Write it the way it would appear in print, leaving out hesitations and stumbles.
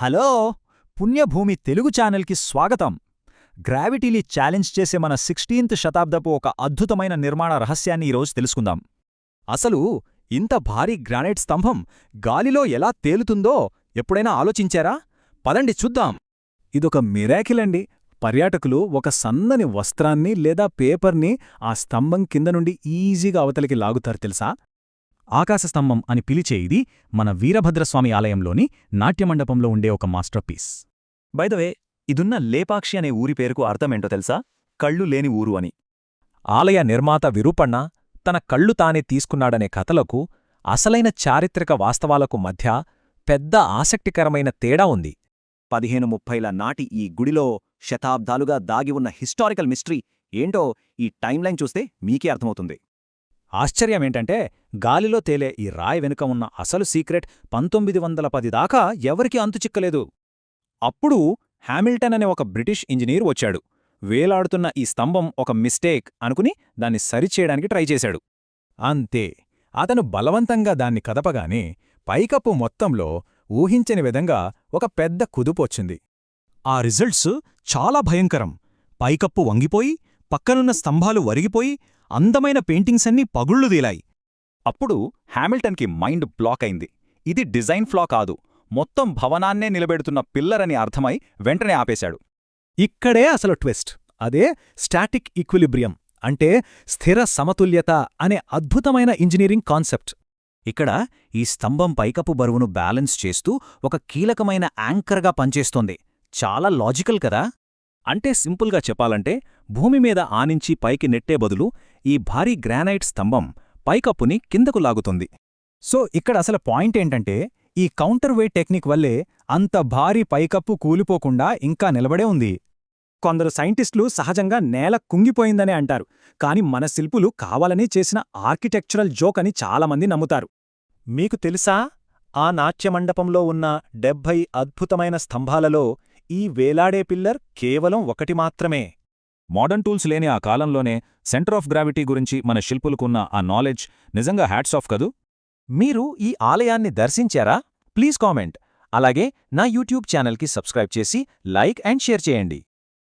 Hello పుణ్యభూమి తెలుగు ఛానల్కి స్వాగతం. గ్రావిటీని challenge చేసే మన 16th శతాబ్దపు ఒక అద్భుతమైన నిర్మాణ రహస్యాన్ని ఈరోజు తెలుసుకుందాం. అసలు ఇంత భారీ గ్రానైట్ స్తంభం గాలిలో ఎలా తేలుతుందో ఎప్పుడైనా ఆలోచించారా? పదండి చూద్దాం. ఇదొక మిరాకిల్ అండి. పర్యాటకులు ఒక సన్నని వస్త్రాన్ని లేదా పేపర్ని ఆ స్తంభం కింద నుండి ఈజీగా అవతలికి లాగుతారు తెలుసా? ఆకాశస్తంభం అని పిలిచే ఇది మన వీరభద్రస్వామి ఆలయంలోని నాట్యమండపంలో ఉండే ఒక మాస్టర్పీస్. బైదవే, ఇదున్న లేపాక్షి అనే ఊరి పేరుకు అర్థమేంటో తెలుసా? కళ్ళు లేని ఊరు అని. ఆలయ నిర్మాత విరూపಣ್ణ తన కళ్ళు తానే తీసుకున్నాడనే కథలకు, అసలైన చారిత్రక వాస్తవాలకు మధ్య పెద్ద ఆసక్తికరమైన తేడా ఉంది. 1530ల నాటి ఈ గుడిలో శతాబ్దాలుగా దాగి ఉన్న హిస్టారికల్ మిస్టరీ ఏంటో ఈ టైంలైన్ చూస్తే మీకే అర్థమవుతుంది. ఆశ్చర్యమేంటంటే, గాలిలో తేలే ఈ రాయి వెనుక ఉన్న అసలు సీక్రెట్ 1910 దాకా ఎవరికీ అంతుచిక్కలేదు. అప్పుడు హామిల్టన్ అనే ఒక బ్రిటిష్ ఇంజనీర్ వచ్చాడు. వేలాడుతున్న ఈ స్తంభం ఒక మిస్టేక్ అనుకుని దాన్ని సరిచేయడానికి ట్రై చేశాడు. అంతే, అతను బలవంతంగా దాన్ని కదపగానే పైకప్పు మొత్తంలో ఊహించని విధంగా ఒక పెద్ద కుదుపొచ్చింది. ఆ రిజల్ట్స్ చాలా భయంకరం. పైకప్పు వంగిపోయి, పక్కనున్న స్తంభాలు వరిగిపోయి, అందమైన పెయింటింగ్సన్నీ పగుళ్లుదీలాయి. అప్పుడు హామిల్టన్కి మైండ్ బ్లాక్ అయింది. ఇది డిజైన్ ఫ్లా కాదు, మొత్తం భవనాన్నే నిలబెడుతున్న పిల్లర్ అని అర్థమై వెంటనే ఆపేశాడు. ఇక్కడే అసలు ట్విస్ట్. అదే స్టాటిక్ ఈక్విలిబ్రియం, అంటే స్థిర సమతుల్యత అనే అద్భుతమైన ఇంజనీరింగ్ కాన్సెప్ట్. ఇక్కడ ఈ స్తంభం పైకప్పు బరువును బ్యాలెన్స్ చేస్తూ ఒక కీలకమైన యాంకర్గా పనిచేస్తోంది. చాలా లాజికల్ కదా? అంటే సింపుల్గా చెప్పాలంటే, భూమి మీద ఆనించి పైకి నెట్టే బదులు ఈ భారీ గ్రానైట్ స్తంభం పైకప్పుని కిందకు లాగుతుంది. సో ఇక్కడ అసలు పాయింట్ ఏంటంటే, ఈ కౌంటర్ వెయిట్ టెక్నిక్ వల్లే అంత భారీ పైకప్పు కూలిపోకుండా ఇంకా నిలబడే ఉంది. కొందరు సైంటిస్టులు సహజంగా నేల కుంగిపోయిందనే అంటారు, కాని మన శిల్పులు కావాలని చేసిన ఆర్కిటెక్చరల్ జోక్ అని చాలామంది నమ్ముతారు. మీకు తెలుసా, ఆ నాట్యమండపంలో ఉన్న 70 అద్భుతమైన స్తంభాలలో ఈ వేలాడే పిల్లర్ కేవలం ఒకటి మాత్రమే. మోడర్న్ టూల్స్ లేని ఆ కాలంలోనే సెంటర్ ఆఫ్ గ్రావిటీ గురించి మన శిల్పులకున్న ఆ నాలెడ్జ్ నిజంగా హ్యాట్స్ ఆఫ్ కదూ. మీరు ఈ ఆలయాన్ని దర్శించారా? Please comment. అలాగే నా యూట్యూబ్ ఛానల్కి సబ్స్క్రైబ్ చేసి లైక్ అండ్ షేర్ చేయండి.